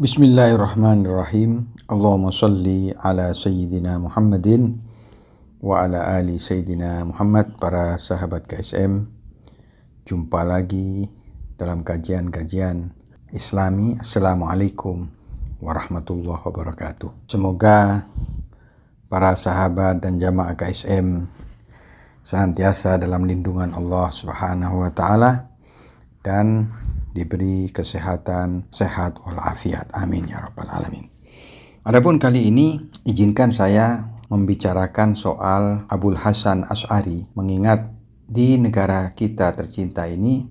Bismillahirrahmanirrahim. Allahumma salli ala Sayyidina Muhammadin wa ala ali Sayyidina Muhammad. Para sahabat KSM, jumpa lagi dalam kajian-kajian Islami. Assalamualaikum warahmatullahi wabarakatuh. Semoga para sahabat dan jamaah KSM senantiasa dalam lindungan Allah Subhanahu wa taala dan diberi kesehatan, sehat walafiat. Amin ya rabbal alamin. Adapun kali ini izinkan saya membicarakan soal Abul Hasan Asy'ari, mengingat di negara kita tercinta ini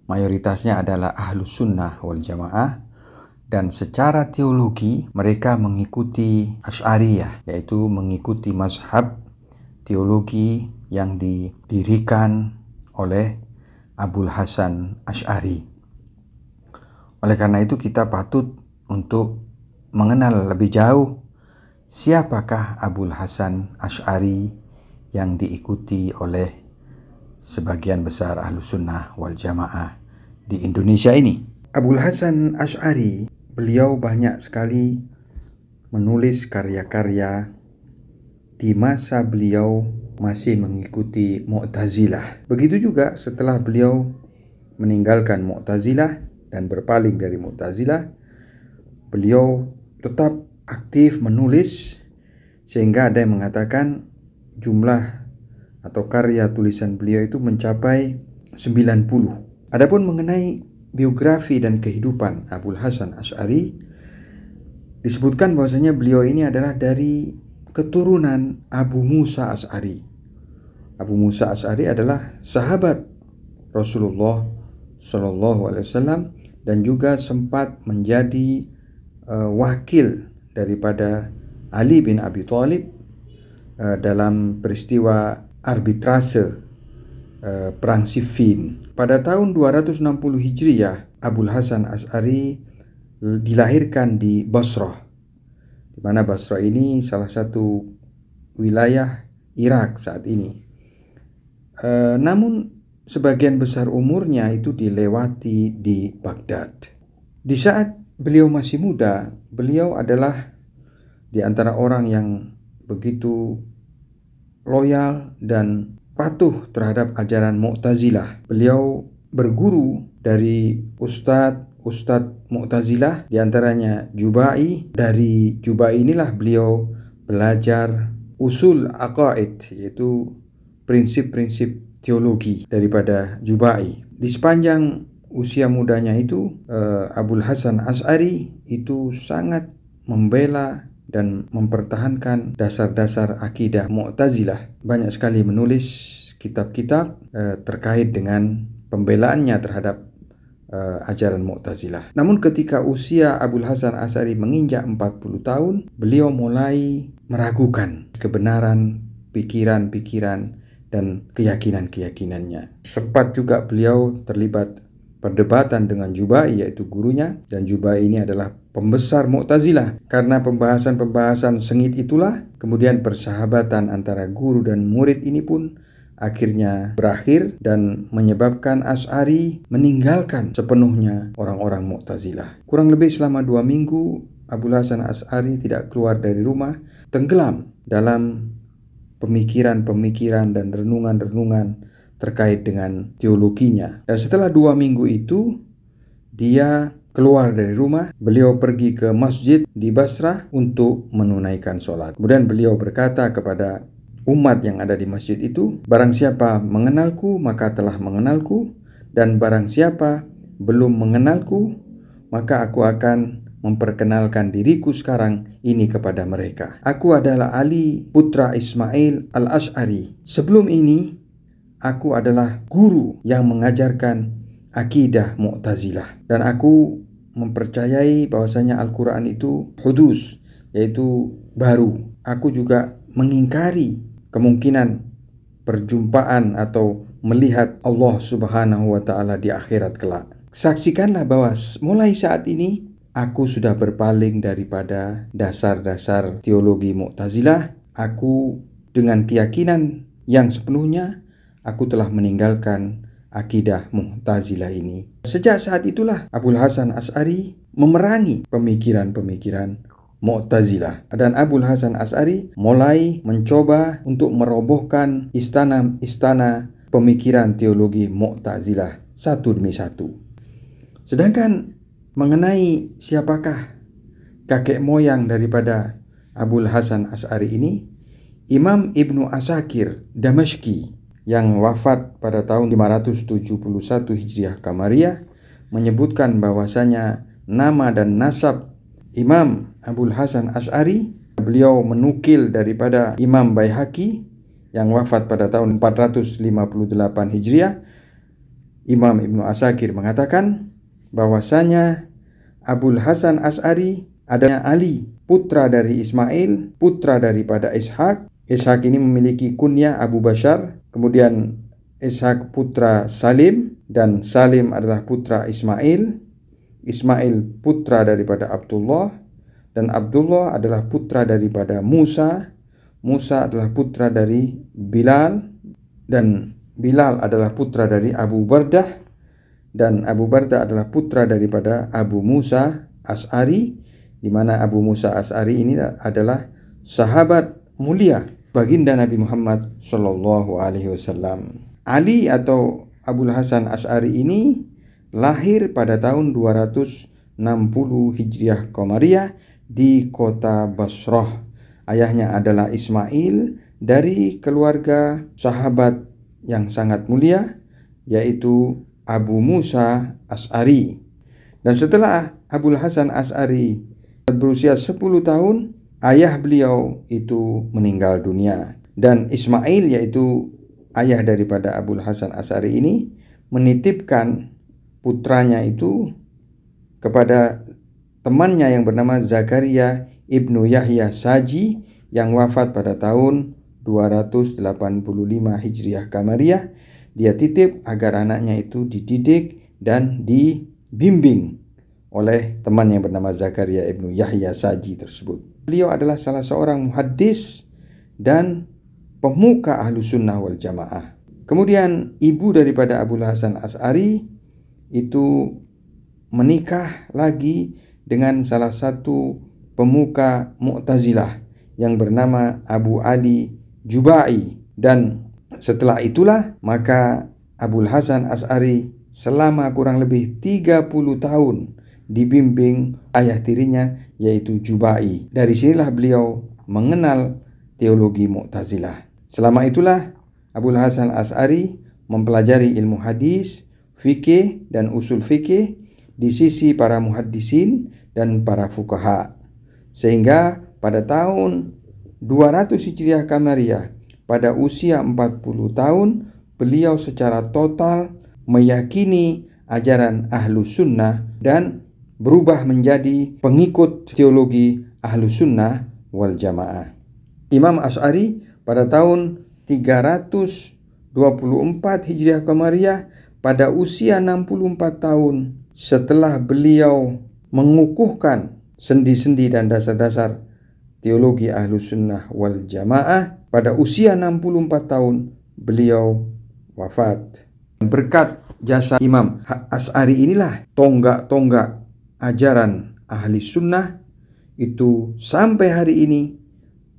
mayoritasnya adalah ahlus sunnah wal jamaah, dan secara teologi mereka mengikuti Asy'ariyah, yaitu mengikuti mazhab teologi yang didirikan oleh Abul Hasan Asy'ari. Oleh karena itu kita patut untuk mengenal lebih jauh siapakah Abul Hasan Asy'ari yang diikuti oleh sebagian besar Ahlus Sunnah wal Jamaah di Indonesia ini. Abul Hasan Asy'ari, beliau banyak sekali menulis karya-karya di masa beliau masih mengikuti Mu'tazilah. Begitu juga setelah beliau meninggalkan Mu'tazilah dan berpaling dari Mu'tazilah, beliau tetap aktif menulis, sehingga ada yang mengatakan jumlah atau karya tulisan beliau itu mencapai 90. Adapun mengenai biografi dan kehidupan Abul Hasan Asy'ari, disebutkan bahwasanya beliau ini adalah dari keturunan Abu Musa Asy'ari. Abu Musa Asy'ari adalah sahabat Rasulullah Shallallahu Alaihi Wasallam dan juga sempat menjadi wakil daripada Ali bin Abi Thalib dalam peristiwa arbitrase perang Siffin. Pada tahun 260 Hijriyah, Abul Hasan Asy'ari dilahirkan di Basrah, di mana Basrah ini salah satu wilayah Irak saat ini. Namun sebagian besar umurnya itu dilewati di Baghdad. Di saat beliau masih muda, beliau adalah di antara orang yang begitu loyal dan patuh terhadap ajaran Mu'tazilah. Beliau berguru dari ustadz Mu'tazilah, di antaranya Jubai. Dari Jubai inilah beliau belajar usul aqaid, yaitu prinsip-prinsip teologi daripada Jubai. Di sepanjang usia mudanya itu, Abul Hasan Asy'ari itu sangat membela dan mempertahankan dasar-dasar akidah Mu'tazilah. Banyak sekali menulis kitab-kitab terkait dengan pembelaannya terhadap ajaran Mu'tazilah. Namun ketika usia Abul Hasan Asy'ari menginjak 40 tahun, beliau mulai meragukan kebenaran pikiran-pikiran dan keyakinan-keyakinannya. Sempat juga beliau terlibat perdebatan dengan Jubai, yaitu gurunya, dan Jubai ini adalah pembesar Mu'tazilah. Karena pembahasan-pembahasan sengit itulah, kemudian persahabatan antara guru dan murid ini pun akhirnya berakhir dan menyebabkan Asy'ari meninggalkan sepenuhnya orang-orang Mu'tazilah. Kurang lebih selama 2 minggu, Abul Hasan Asy'ari tidak keluar dari rumah, tenggelam dalam pemikiran-pemikiran dan renungan-renungan terkait dengan teologinya. Dan setelah 2 minggu itu, dia keluar dari rumah. Beliau pergi ke masjid di Basrah untuk menunaikan sholat. Kemudian beliau berkata kepada umat yang ada di masjid itu, "Barang siapa mengenalku, maka telah mengenalku, dan barang siapa belum mengenalku, maka aku akan memperkenalkan diriku sekarang ini kepada mereka. Aku adalah Ali putra Ismail al-Asy'ari. Sebelum ini, aku adalah guru yang mengajarkan akidah Mu'tazilah. Dan aku mempercayai bahwasanya Al-Quran itu hudus, yaitu baru. Aku juga mengingkari kemungkinan perjumpaan atau melihat Allah Subhanahu wa ta'ala di akhirat kelak. Saksikanlah bahwa mulai saat ini aku sudah berpaling daripada dasar-dasar teologi Mu'tazilah. Aku dengan keyakinan yang sepenuhnya, aku telah meninggalkan akidah Mu'tazilah ini. Sejak saat itulah Abul Hasan Asy'ari memerangi pemikiran-pemikiran Mu'tazilah, dan Abul Hasan Asy'ari mulai mencoba untuk merobohkan istana-istana pemikiran teologi Mu'tazilah satu demi satu. Sedangkan mengenai siapakah kakek moyang daripada Abul Hasan Asy'ari ini, Imam Ibnu Asakir Damashqi yang wafat pada tahun 571 Hijriah Qamariyah menyebutkan bahwasanya nama dan nasab Imam Abul Hasan Asy'ari, beliau menukil daripada Imam Baihaqi yang wafat pada tahun 458 Hijriah. Imam Ibnu Asakir mengatakan bahwasanya Abul Hasan Asy'ari adanya Ali, putra dari Ismail, putra daripada Ishaq. Ishaq ini memiliki kunyah Abu Bashar. Kemudian Ishaq putra Salim, dan Salim adalah putra Ismail. Ismail putra daripada Abdullah, dan Abdullah adalah putra daripada Musa. Musa adalah putra dari Bilal, dan Bilal adalah putra dari Abu Bardah, dan Abu Bardah adalah putra daripada Abu Musa Asy'ari, di mana Abu Musa Asy'ari ini adalah sahabat mulia baginda Nabi Muhammad Shallallahu Alaihi Wasallam. Ali atau Abul Hasan Asy'ari ini lahir pada tahun 260 Hijriah Qamariyah di kota Basrah. Ayahnya adalah Ismail dari keluarga sahabat yang sangat mulia, yaitu Abu Musa Asy'ari. Dan setelah Abul Hasan Asy'ari berusia 10 tahun, ayah beliau itu meninggal dunia, dan Ismail, yaitu ayah daripada Abul Hasan Asy'ari ini, menitipkan putranya itu kepada temannya yang bernama Zakaria Ibnu Yahya Saji yang wafat pada tahun 285 Hijriah Qamariyah. Dia titip agar anaknya itu dididik dan dibimbing oleh teman yang bernama Zakaria Ibnu Yahya Saji tersebut. Beliau adalah salah seorang muhaddis dan pemuka Ahlus Sunnah wal Jamaah. Kemudian ibu daripada Abul Hasan Asy'ari itu menikah lagi dengan salah satu pemuka Mu'tazilah yang bernama Abu Ali Jubai, dan setelah itulah maka Abul Hasan Asy'ari selama kurang lebih 30 tahun dibimbing ayah tirinya, yaitu Jubai. Dari sinilah beliau mengenal teologi Mu'tazilah. Selama itulah Abul Hasan Asy'ari mempelajari ilmu hadis, fikih dan usul fikih di sisi para muhaddisin dan para fuqaha. Sehingga pada tahun 200 Hijriah Qamariyah, pada usia 40 tahun, beliau secara total meyakini ajaran Ahlus Sunnah dan berubah menjadi pengikut teologi Ahlus Sunnah wal Jamaah. Imam Asy'ari pada tahun 324 Hijriah Qamariyah, pada usia 64 tahun, setelah beliau mengukuhkan sendi-sendi dan dasar-dasar teologi Ahlus Sunnah wal Jamaah, pada usia 64 tahun beliau wafat. Berkat jasa Imam Asy'ari inilah tonggak-tonggak ajaran ahli sunnah itu sampai hari ini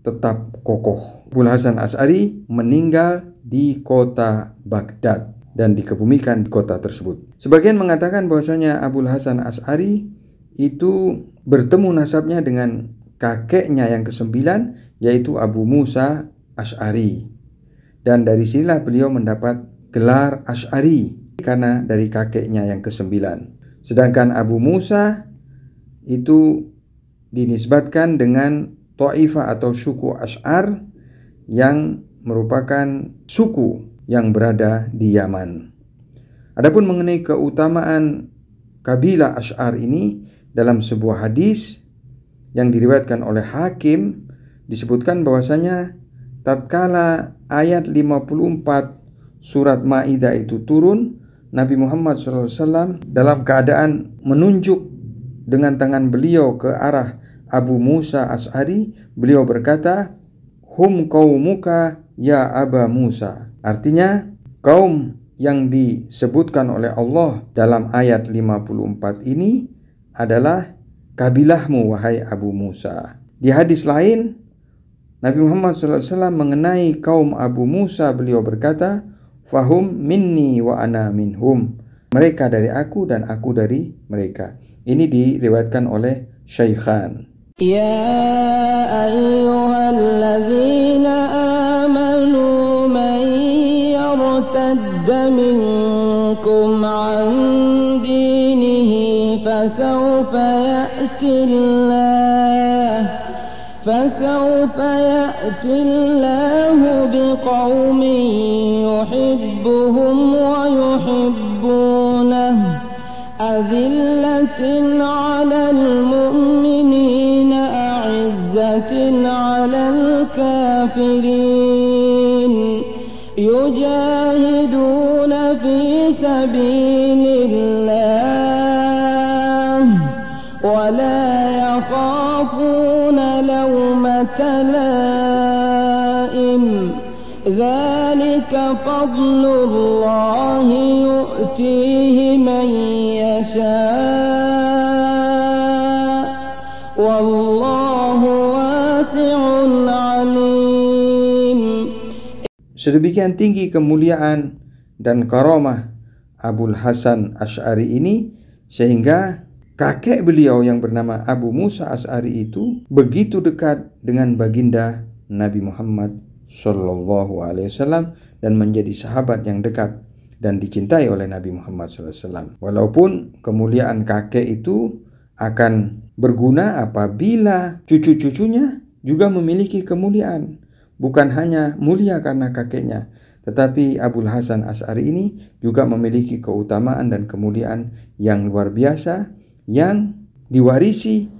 tetap kokoh. Abul Hasan Asy'ari meninggal di kota Baghdad dan dikebumikan di kota tersebut. Sebagian mengatakan bahwasanya Abul Hasan Asy'ari itu bertemu nasabnya dengan kakeknya yang ke-9, yaitu Abu Musa Asy'ari. Dan dari sinilah beliau mendapat gelar Asy'ari karena dari kakeknya yang ke-9. Sedangkan Abu Musa itu dinisbatkan dengan Ta'ifah atau suku Asy'ar yang merupakan suku yang berada di Yaman. Adapun mengenai keutamaan kabilah Asy'ar ini, dalam sebuah hadis yang diriwayatkan oleh Hakim disebutkan bahwasanya tatkala ayat 54 surat Maidah itu turun, Nabi Muhammad SAW dalam keadaan menunjuk dengan tangan beliau ke arah Abu Musa Asy'ari, beliau berkata, "Hum qaumuka ya Aba Musa." Artinya, kaum yang disebutkan oleh Allah dalam ayat 54 ini adalah kabilahmu wahai Abu Musa. Di hadis lain Nabi Muhammad SAW mengenai kaum Abu Musa, beliau berkata, fahum minni wa ana minhum. Mereka dari aku dan aku dari mereka. Ini diriwayatkan oleh Syaikhan. Ya ayyuhalladzina amanu man yartadda minkum an dinihi fasawfa ya'ti Allahu biqaumin yuhibbuhum wa yuhibbunahu azillatin 'alal mu'minina a'izzatin 'alal kafirin yujahiduna fi sabilillah wa la yakhafuna lawmata laim dzalika fadlullahi yu'tihi man yasha wallahu wasi'un alim. Sedemikian tinggi kemuliaan dan karamah Abul Hasan Asy'ari ini sehingga kakek beliau yang bernama Abu Musa Asy'ari itu begitu dekat dengan baginda Nabi Muhammad SAW dan menjadi sahabat yang dekat dan dicintai oleh Nabi Muhammad SAW. Walaupun kemuliaan kakek itu akan berguna apabila cucu-cucunya juga memiliki kemuliaan. Bukan hanya mulia karena kakeknya, tetapi Abul Hasan Asy'ari ini juga memiliki keutamaan dan kemuliaan yang luar biasa yang diwarisi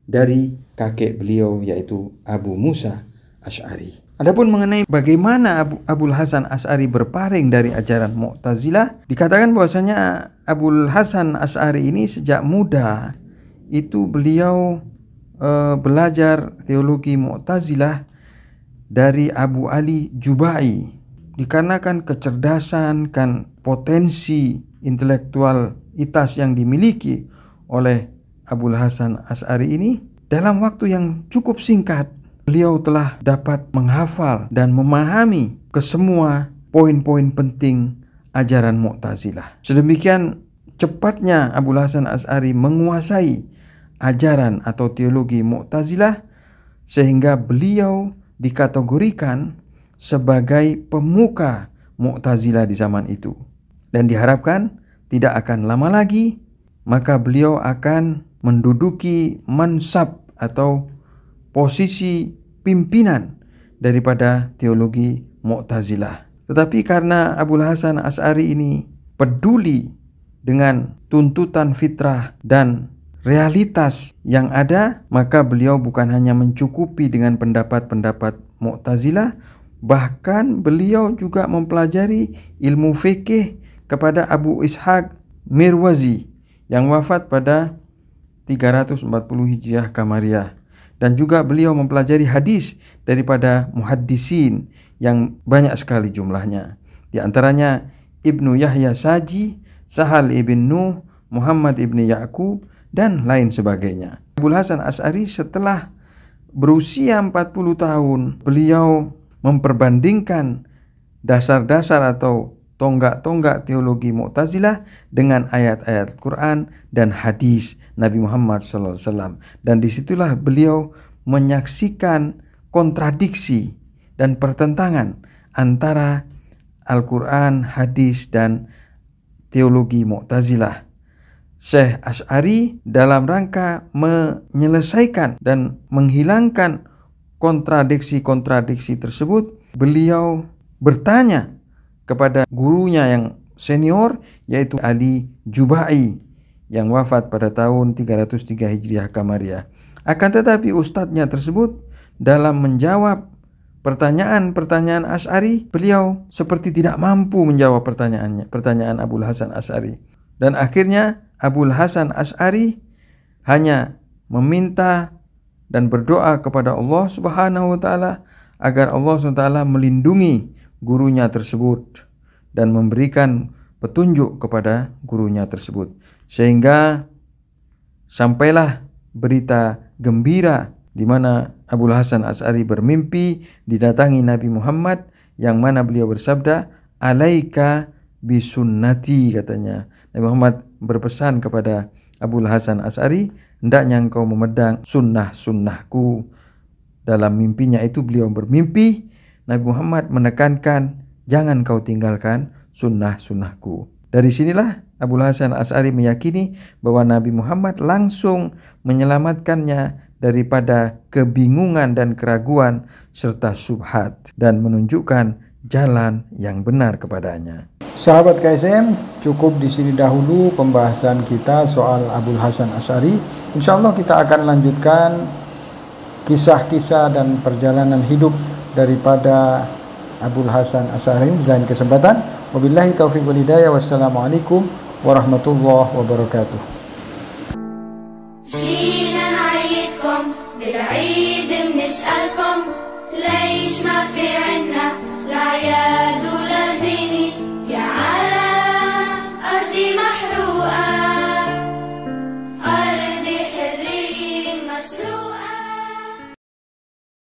dari kakek beliau yaitu Abu Musa Asy'ari. Adapun mengenai bagaimana Abul Hasan Asy'ari berpaling dari ajaran Mu'tazilah, dikatakan bahwasanya Abul Hasan Asy'ari ini sejak muda itu beliau belajar teologi Mu'tazilah dari Abu Ali Jubai. Dikarenakan kecerdasan kan potensi intelektualitas yang dimiliki oleh Abul Hasan Asy'ari ini, dalam waktu yang cukup singkat beliau telah dapat menghafal dan memahami kesemua poin-poin penting ajaran Mu'tazilah. Sedemikian cepatnya Abul Hasan Asy'ari menguasai ajaran atau teologi Mu'tazilah sehingga beliau dikategorikan sebagai pemuka Mu'tazilah di zaman itu. Dan diharapkan tidak akan lama lagi maka beliau akan menduduki mansab atau posisi pimpinan daripada teologi Mu'tazilah. Tetapi karena Abul Hasan Asy'ari ini peduli dengan tuntutan fitrah dan realitas yang ada, maka beliau bukan hanya mencukupi dengan pendapat-pendapat Mu'tazilah, bahkan beliau juga mempelajari ilmu fikih kepada Abu Ishaq Mirwazi yang wafat pada 340 Hijriah Qamariyah, dan juga beliau mempelajari hadis daripada muhaddisin yang banyak sekali jumlahnya, di antaranya Ibnu Yahya Saji, Sahal ibn Nuh, Muhammad ibn Ya'qub dan lain sebagainya. Abul Hasan Asy'ari setelah berusia 40 tahun beliau memperbandingkan dasar-dasar atau tonggak-tonggak teologi Mu'tazilah dengan ayat-ayat Quran dan hadis Nabi Muhammad SAW. Dan disitulah beliau menyaksikan kontradiksi dan pertentangan antara Al-Quran, hadis, dan teologi Mu'tazilah. Syekh Asy'ari dalam rangka menyelesaikan dan menghilangkan kontradiksi-kontradiksi tersebut, beliau bertanya kepada gurunya yang senior yaitu Ali Jubai yang wafat pada tahun 303 Hijriah Qamariyah. Akan tetapi ustadznya tersebut dalam menjawab pertanyaan-pertanyaan Asy'ari, beliau seperti tidak mampu menjawab pertanyaan Abul Hasan Asy'ari. Dan akhirnya Abul Hasan Asy'ari hanya meminta dan berdoa kepada Allah Subhanahu wa taala agar Allah Subhanahu wa taala melindungi gurunya tersebut dan memberikan petunjuk kepada gurunya tersebut. Sehingga sampailah berita gembira di mana Abul Hasan Asy'ari bermimpi didatangi Nabi Muhammad, yang mana beliau bersabda, "Alaika bisunnati," katanya. Nabi Muhammad berpesan kepada Abul Hasan Asy'ari, hendaknya engkau memedang sunnah-sunnahku. Dalam mimpinya itu beliau bermimpi Nabi Muhammad menekankan, jangan kau tinggalkan sunnah-sunnahku. Dari sinilah Abul Hasan Asy'ari meyakini bahwa Nabi Muhammad langsung menyelamatkannya daripada kebingungan dan keraguan serta syubhat dan menunjukkan jalan yang benar kepadanya. Sahabat KSM, cukup di sini dahulu pembahasan kita soal Abul Hasan Asy'ari. Insyaallah kita akan lanjutkan kisah-kisah dan perjalanan hidup daripada Abul Hasan Asy'ari di lain kesempatan. Wabillahi taufiq wal hidayah. Wassalamualaikum warahmatullahi wabarakatuh.